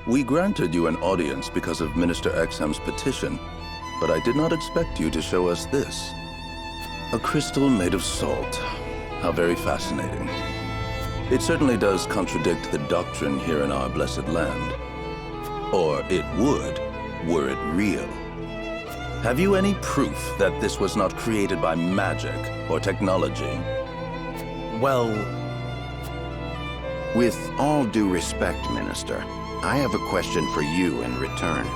We granted you an audience because of Minister Exham's petition, but I did not expect you to show us this. A crystal made of salt. How very fascinating. It certainly does contradict the doctrine here in our blessed land. Or it would, were it real. Have you any proof that this was not created by magic or technology? Well... With all due respect, Minister, I have a question for you in return.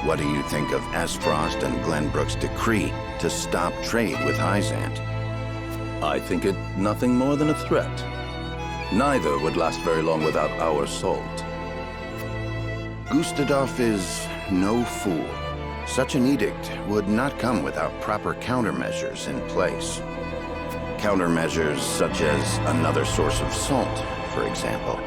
What do you think of Esfrost and Glenbrook's decree to stop trade with Hyzant? I think it nothing more than a threat. Neither would last very long without our salt. Gustadolf is no fool. Such an edict would not come without proper countermeasures in place. Countermeasures such as another source of salt, for example.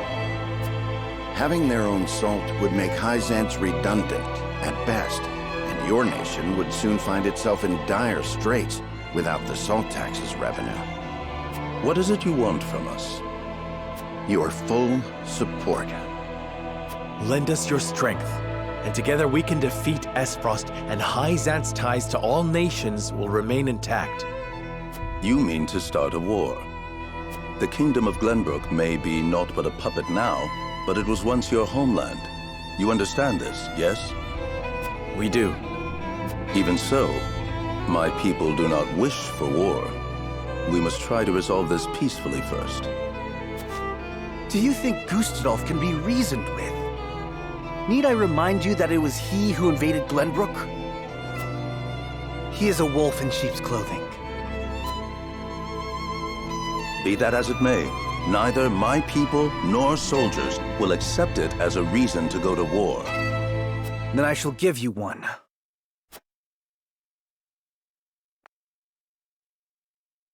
Having their own salt would make Hyzant redundant, at best, and your nation would soon find itself in dire straits without the salt tax's revenue. What is it you want from us? Your full support. Lend us your strength, and together we can defeat Esfrost, and Hyzant's ties to all nations will remain intact. You mean to start a war. The Kingdom of Glenbrook may be naught but a puppet now, but it was once your homeland. You understand this, yes? We do. Even so, my people do not wish for war. We must try to resolve this peacefully first. Do you think Gustadolf can be reasoned with? Need I remind you that it was he who invaded Glenbrook? He is a wolf in sheep's clothing. Be that as it may, neither my people nor soldiers will accept it as a reason to go to war. Then I shall give you one.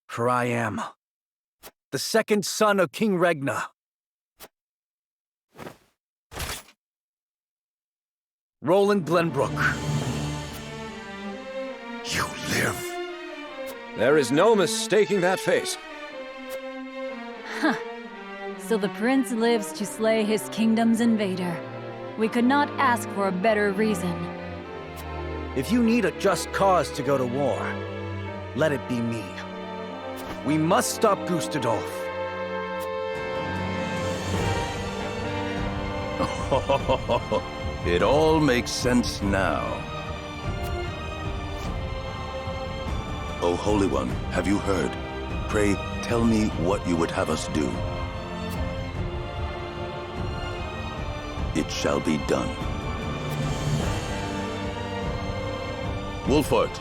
For I am the second son of King Regna. Roland Glenbrook. You live. There is no mistaking that face. So the prince lives to slay his kingdom's invader. We could not ask for a better reason. If you need a just cause to go to war, let it be me. We must stop Gustadolf. It all makes sense now. O Holy One, have you heard? Pray, tell me what you would have us do. It shall be done. Wolfort,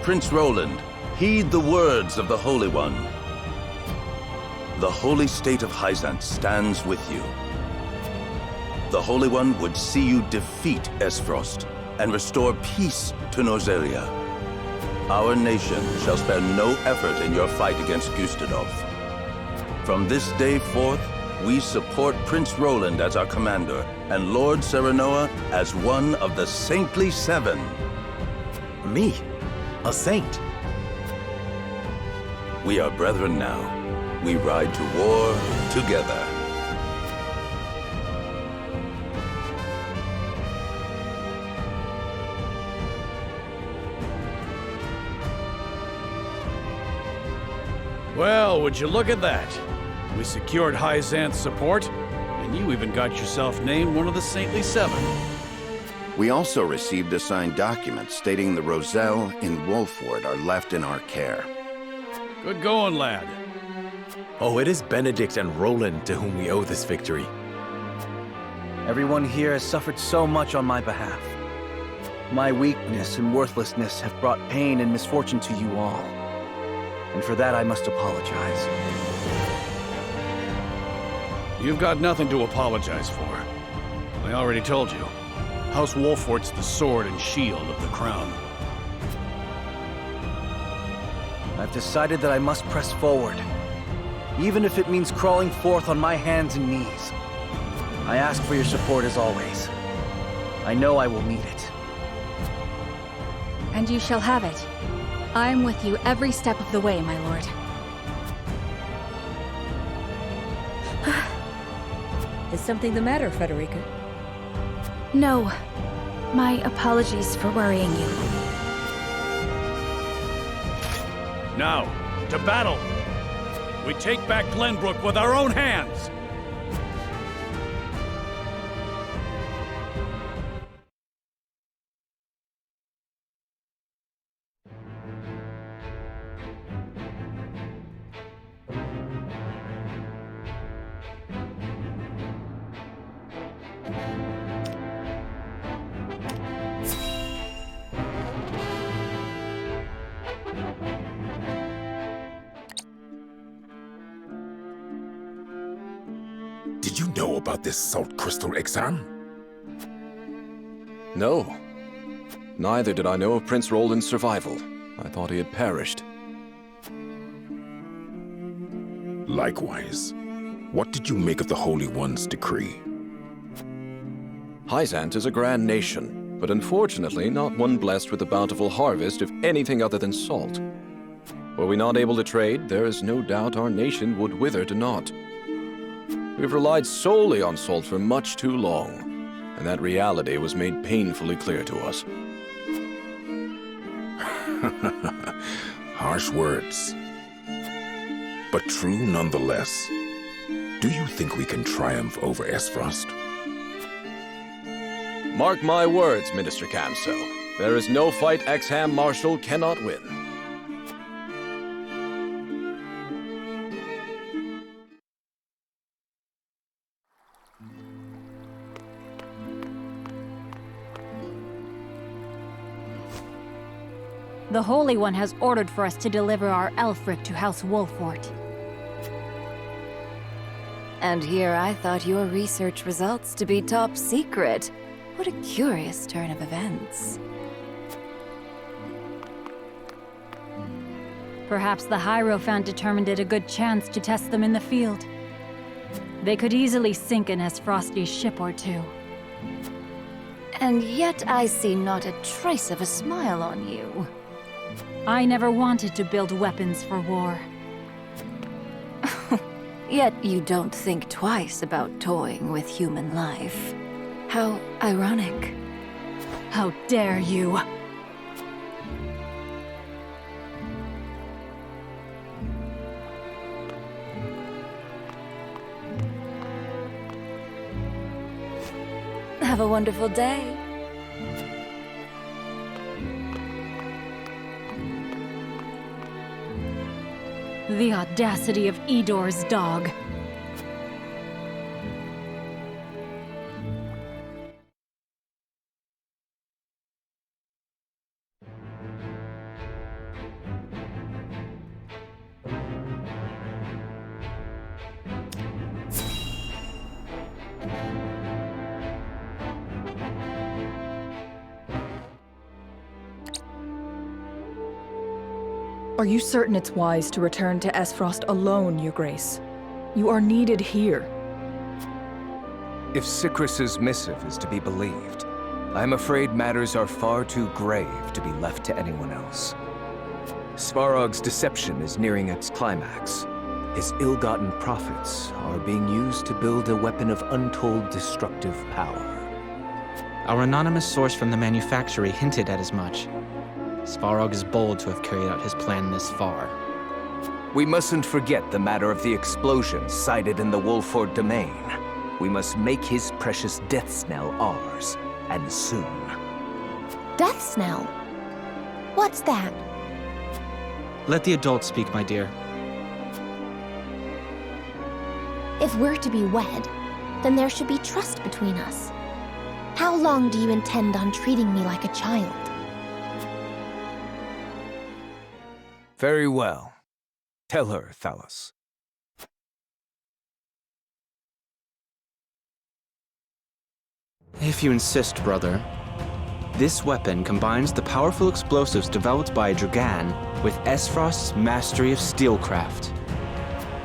Prince Roland, heed the words of the Holy One. The holy state of Hyzant stands with you. The Holy One would see you defeat Esfrost and restore peace to Nozelia. Our nation shall spare no effort in your fight against Gustadolf. From this day forth, we support Prince Roland as our commander and Lord Serenoa as one of the Saintly Seven. Me? A saint? We are brethren now. We ride to war together. Well, would you look at that? We secured Hyzant's support, and you even got yourself named one of the Saintly Seven. We also received a signed document stating the Roselle and Wolford are left in our care. Good going, lad. Oh, it is Benedict and Roland to whom we owe this victory. Everyone here has suffered so much on my behalf. My weakness and worthlessness have brought pain and misfortune to you all. And for that I must apologize. You've got nothing to apologize for. I already told you. House Wolfort's the sword and shield of the crown. I've decided that I must press forward, even if it means crawling forth on my hands and knees. I ask for your support as always. I know I will need it. And you shall have it. I am with you every step of the way, my lord. Is something the matter, Frederica? No. My apologies for worrying you. Now, to battle! We take back Glenbrook with our own hands! Did you know about this salt crystal exam? No. Neither did I know of Prince Roland's survival. I thought he had perished. Likewise. What did you make of the Holy One's decree? Hyzant is a grand nation, but unfortunately not one blessed with a bountiful harvest of anything other than salt. Were we not able to trade, there is no doubt our nation would wither to naught. We've relied solely on salt for much too long, and that reality was made painfully clear to us. Harsh words, but true nonetheless. Do you think we can triumph over Esfrost? Mark my words, Minister Kamso. There is no fight Exham Marshal cannot win. The Holy One has ordered for us to deliver our Elfric to House Wolfort. And here I thought your research results to be top secret. What a curious turn of events. Perhaps the Hierophant determined it a good chance to test them in the field. They could easily sink an Esfrosti ship or two. And yet I see not a trace of a smile on you. I never wanted to build weapons for war. Yet you don't think twice about toying with human life. How ironic. How dare you! Have a wonderful day. The audacity of Edor's dog. Are you certain it's wise to return to Esfrost alone, Your Grace? You are needed here. If Sikrus's missive is to be believed, I'm afraid matters are far too grave to be left to anyone else. Svarog's deception is nearing its climax. His ill-gotten profits are being used to build a weapon of untold destructive power. Our anonymous source from the manufactory hinted at as much. Svarog is bold to have carried out his plan this far. We mustn't forget the matter of the explosion sighted in the Wolford domain. We must make his precious death knell ours, and soon. Death knell? What's that? Let the adults speak, my dear. If we're to be wed, then there should be trust between us. How long do you intend on treating me like a child? Very well. Tell her, Thalos. If you insist, brother. This weapon combines the powerful explosives developed by Dragan with Esfrost's mastery of steelcraft.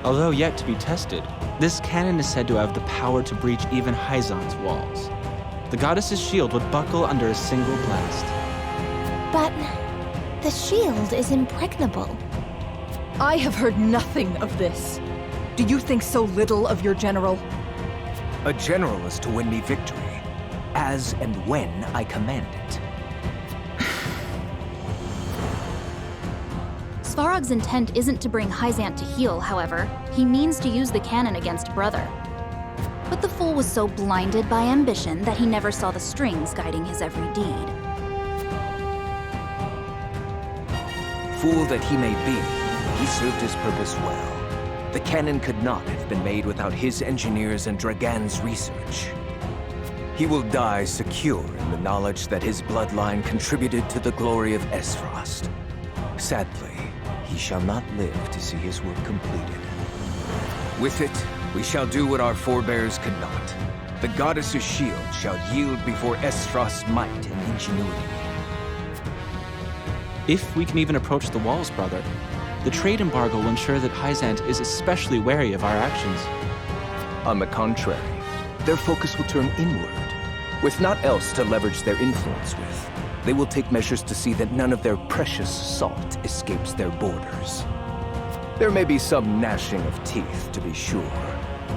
Although yet to be tested, this cannon is said to have the power to breach even Hyzant's walls. The goddess's shield would buckle under a single blast. But the shield is impregnable. I have heard nothing of this. Do you think so little of your general? A general is to win me victory, as and when I command it. Svarog's intent isn't to bring Hyzant to heel, however. He means to use the cannon against Brother. But the fool was so blinded by ambition that he never saw the strings guiding his every deed. Fool that he may be, he served his purpose well. The cannon could not have been made without his engineers and Dragan's research. He will die secure in the knowledge that his bloodline contributed to the glory of Esfrost. Sadly, he shall not live to see his work completed. With it, we shall do what our forebears could not. The goddess's shield shall yield before Esfrost's might and ingenuity. If we can even approach the walls, brother, the trade embargo will ensure that Hyzant is especially wary of our actions. On the contrary, their focus will turn inward. With naught else to leverage their influence with, they will take measures to see that none of their precious salt escapes their borders. There may be some gnashing of teeth, to be sure,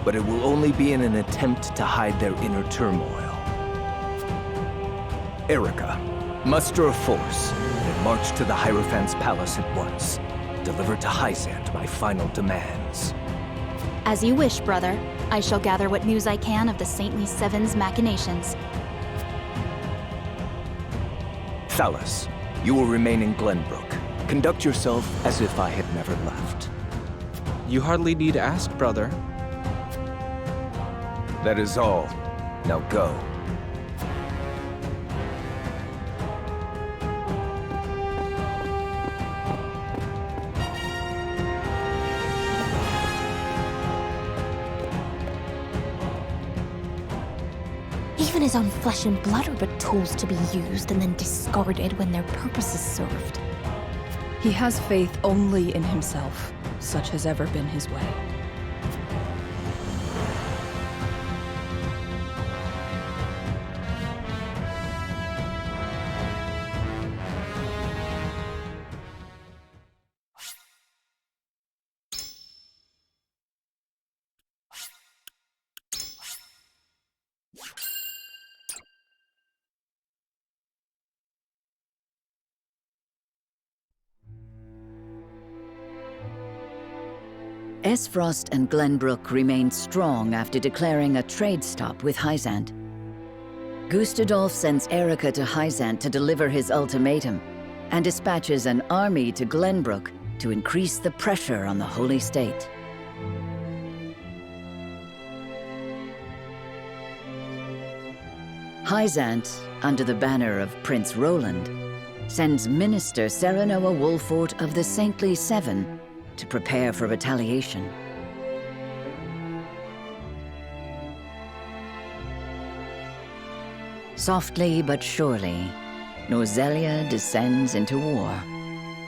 but it will only be in an attempt to hide their inner turmoil. Erica, muster a force and march to the Hierophant's palace at once. Deliver to Hyzant my final demands. As you wish, brother. I shall gather what news I can of the Saintly Seven's machinations. Thalas, you will remain in Glenbrook. Conduct yourself as if I had never left. You hardly need to ask, brother. That is all. Now go. Even his own flesh and blood are but tools to be used and then discarded when their purpose is served. He has faith only in himself. Such has ever been his way. Esfrost and Glenbrook remained strong after declaring a trade stop with Hyzant. Gustadolf sends Erica to Hyzant to deliver his ultimatum, and dispatches an army to Glenbrook to increase the pressure on the Holy State. Hyzant, under the banner of Prince Roland, sends Minister Serenoa Wolfort of the Saintly Seven to prepare for retaliation. Softly but surely, Norzelia descends into war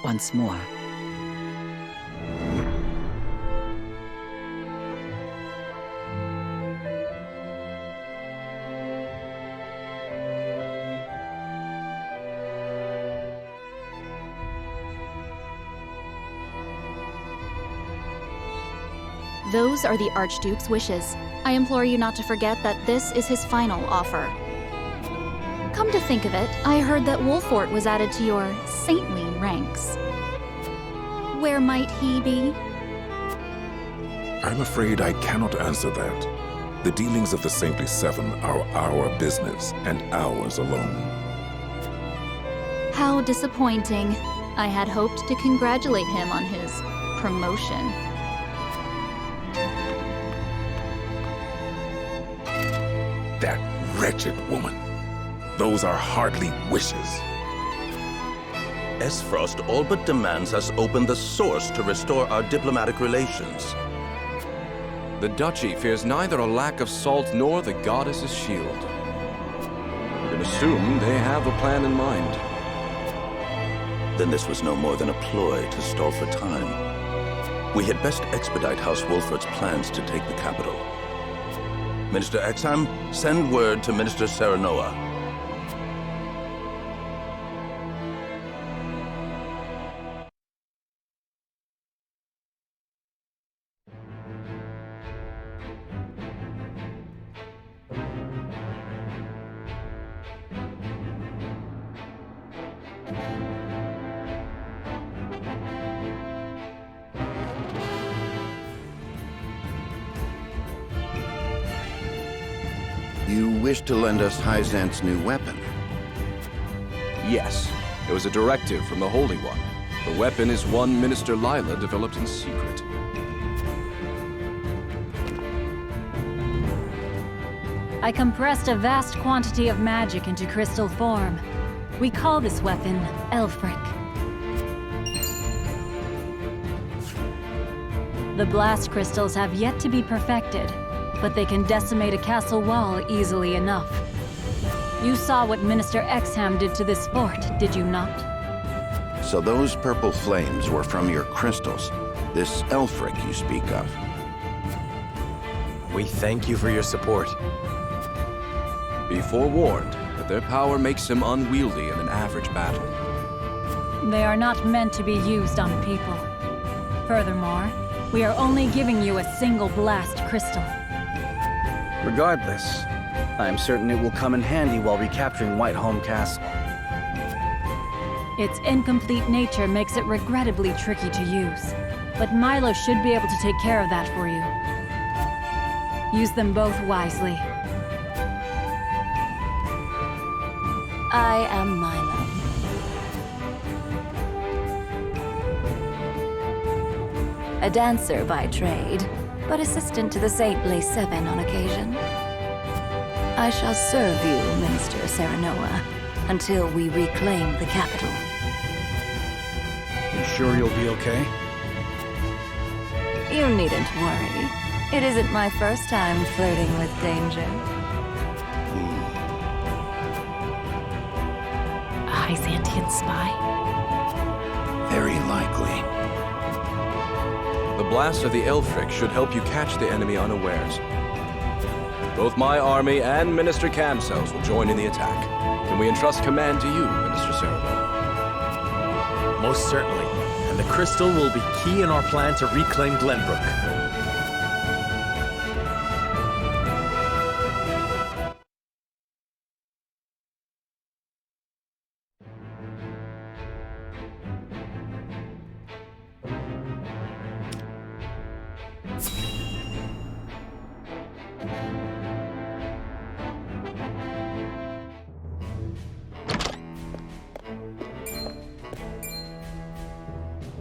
once more. Those are the Archduke's wishes. I implore you not to forget that this is his final offer. Come to think of it, I heard that Wolfort was added to your saintly ranks. Where might he be? I'm afraid I cannot answer that. The dealings of the Saintly Seven are our business, and ours alone. How disappointing. I had hoped to congratulate him on his promotion. That wretched woman. Those are hardly wishes. Esfrost all but demands us open the source to restore our diplomatic relations. The Duchy fears neither a lack of salt nor the goddess's shield. You can assume they have a plan in mind. Then this was no more than a ploy to stall for time. We had best expedite House Wolfort's plans to take the capital. Minister Exham, send word to Minister Serenoa. You wish to lend us Hyzant's new weapon? Yes, it was a directive from the Holy One. The weapon is one Minister Lila developed in secret. I compressed a vast quantity of magic into crystal form. We call this weapon Elfric. The blast crystals have yet to be perfected, but they can decimate a castle wall easily enough. You saw what Minister Exham did to this fort, did you not? So those purple flames were from your crystals. This Elfric you speak of. We thank you for your support. Be forewarned that their power makes them unwieldy in an average battle. They are not meant to be used on people. Furthermore, we are only giving you a single blast crystal. Regardless, I am certain it will come in handy while recapturing Whiteholm Castle. Its incomplete nature makes it regrettably tricky to use, but Milo should be able to take care of that for you. Use them both wisely. I am Milo. A dancer by trade, but assistant to the saintly Seven on occasion. I shall serve you, Minister Serenoa, until we reclaim the capital. You sure you'll be okay? You needn't worry. It isn't my first time flirting with danger. A Hyzantian spy? Very likely. The blast of the Elfric should help you catch the enemy unawares. Both my army and Minister Camcells will join in the attack. Can we entrust command to you, Minister Cerebell? Most certainly. And the crystal will be key in our plan to reclaim Glenbrook.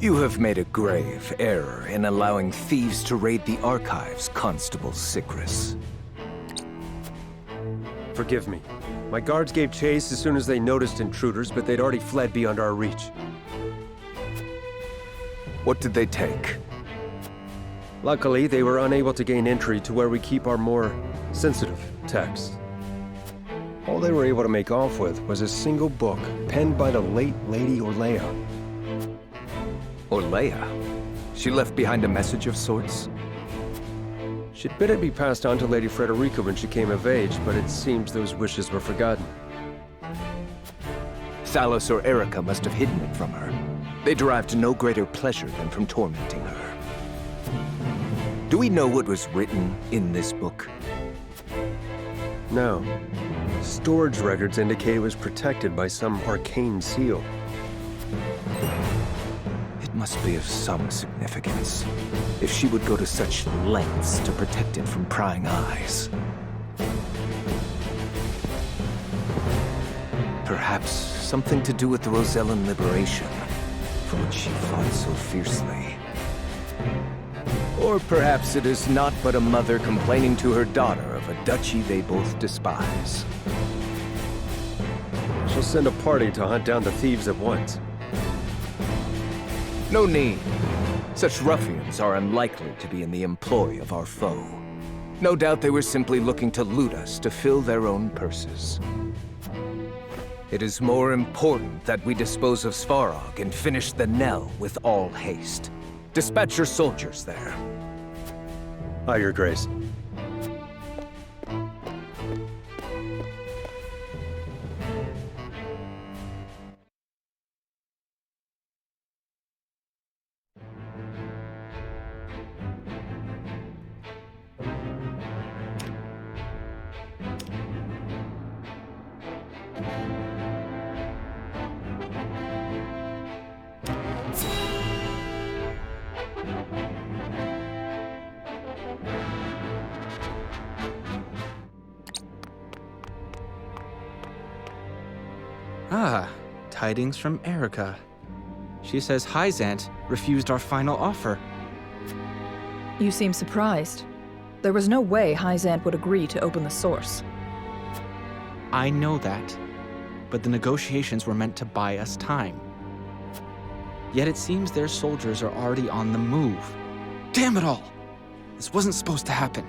You have made a grave error in allowing thieves to raid the archives, Constable Sicris. Forgive me. My guards gave chase as soon as they noticed intruders, but they'd already fled beyond our reach. What did they take? Luckily, they were unable to gain entry to where we keep our more sensitive texts. All they were able to make off with was a single book penned by the late Lady Orlea. Orlea? She left behind a message of sorts? She'd bid it be passed on to Lady Frederica when she came of age, but it seems those wishes were forgotten. Thalos or Erica must have hidden it from her. They derived no greater pleasure than from tormenting her. Do we know what was written in this book? No. Storage records indicate it was protected by some arcane seal. It must be of some significance, if she would go to such lengths to protect it from prying eyes. Perhaps something to do with the Rosellan liberation, for which she fought so fiercely. Or perhaps it is not but a mother complaining to her daughter of a duchy they both despise. She'll send a party to hunt down the thieves at once. No need. Such ruffians are unlikely to be in the employ of our foe. No doubt they were simply looking to loot us to fill their own purses. It is more important that we dispose of Svarog and finish the Nell with all haste. Dispatch your soldiers there. Aye, Your Grace. Ah, tidings from Erica. She says Hyzant refused our final offer. You seem surprised. There was no way Hyzant would agree to open the source. I know that, but the negotiations were meant to buy us time. Yet it seems their soldiers are already on the move. Damn it all! This wasn't supposed to happen.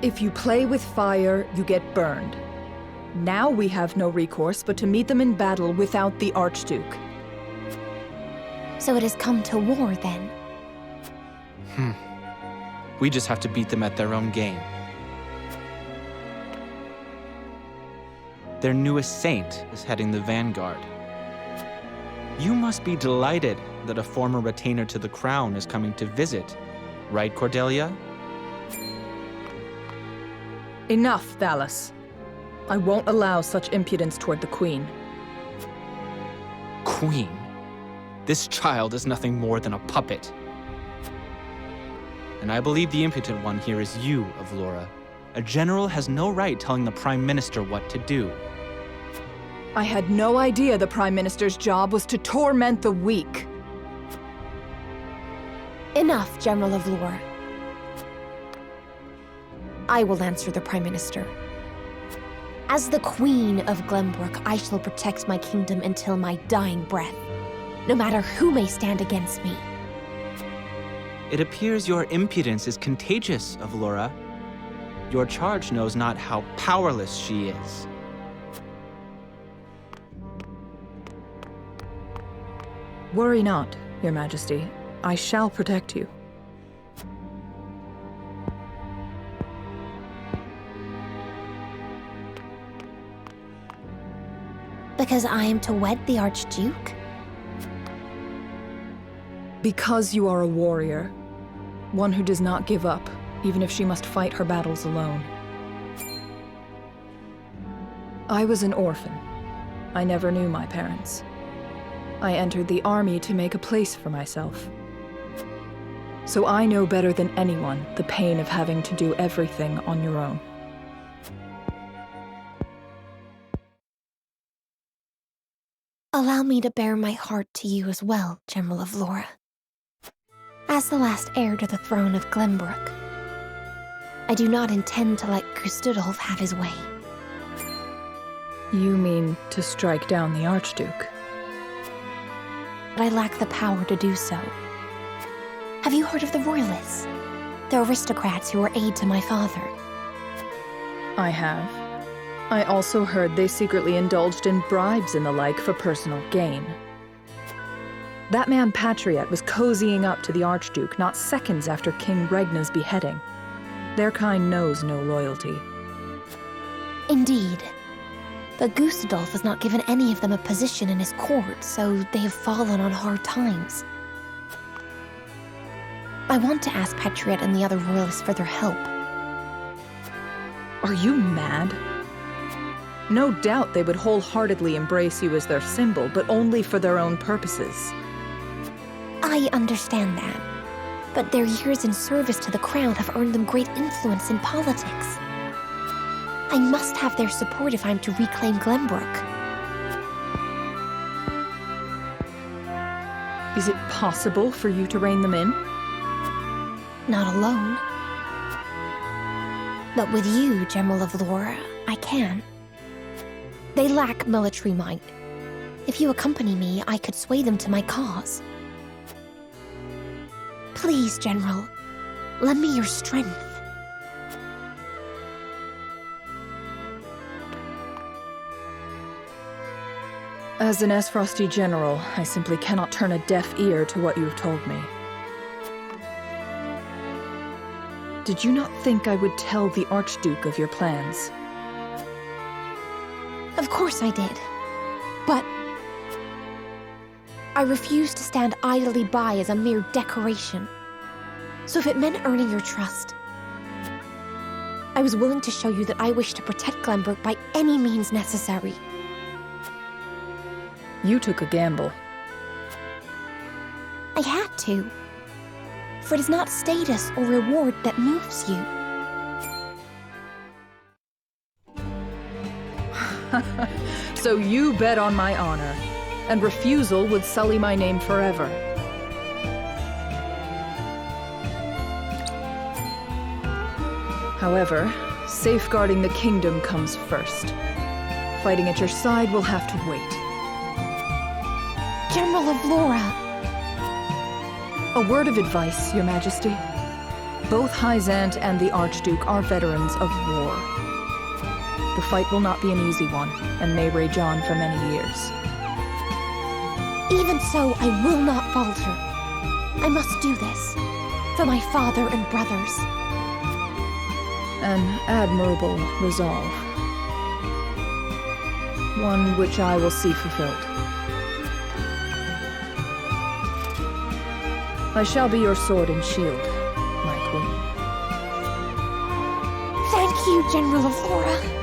If you play with fire, you get burned. Now we have no recourse but to meet them in battle without the Archduke. So it has come to war, then? We just have to beat them at their own game. Their newest saint is heading the vanguard. You must be delighted that a former retainer to the crown is coming to visit, right, Cordelia? Enough, Thalas. I won't allow such impudence toward the Queen. Queen? This child is nothing more than a puppet. And I believe the impotent one here is you, Avlora. A general has no right telling the Prime Minister what to do. I had no idea the Prime Minister's job was to torment the weak. Enough, General Avlora. I will answer the Prime Minister. As the Queen of Glenbrook, I shall protect my kingdom until my dying breath, no matter who may stand against me. It appears your impudence is contagious, Avlora. Your charge knows not how powerless she is. Worry not, Your Majesty. I shall protect you. Because I am to wed the Archduke? Because you are a warrior. One who does not give up, even if she must fight her battles alone. I was an orphan. I never knew my parents. I entered the army to make a place for myself. So I know better than anyone the pain of having to do everything on your own. Allow me to bare my heart to you as well, General Avlora. As the last heir to the throne of Glenbrook, I do not intend to let Gustadolf have his way. You mean to strike down the Archduke? But I lack the power to do so. Have you heard of the Royalists? The aristocrats who were aid to my father. I have. I also heard they secretly indulged in bribes and the like for personal gain. That man Patriot was cozying up to the Archduke not seconds after King Regna's beheading. Their kind knows no loyalty. Indeed. But Gustadolf has not given any of them a position in his court, so they have fallen on hard times. I want to ask Patriot and the other royalists for their help. Are you mad? No doubt they would wholeheartedly embrace you as their symbol, but only for their own purposes. I understand that. But their years in service to the crown have earned them great influence in politics. I must have their support if I'm to reclaim Glenbrook. Is it possible for you to rein them in? Not alone. But with you, General Avlora, I can. They lack military might. If you accompany me, I could sway them to my cause. Please, General, lend me your strength. As an Esfrosti general, I simply cannot turn a deaf ear to what you have told me. Did you not think I would tell the Archduke of your plans? Of course I did. But I refused to stand idly by as a mere decoration. So if it meant earning your trust, I was willing to show you that I wish to protect Glenbrook by any means necessary. You took a gamble. I had to. For it is not status or reward that moves you. So you bet on my honor, and refusal would sully my name forever. However, safeguarding the kingdom comes first. Fighting at your side will have to wait. General of Laura! A word of advice, Your Majesty. Both Hyzant and the Archduke are veterans of war. The fight will not be an easy one, and may rage on for many years. Even so, I will not falter. I must do this. For my father and brothers. An admirable resolve. One which I will see fulfilled. I shall be your sword and shield, my queen. Thank you, General of Laura.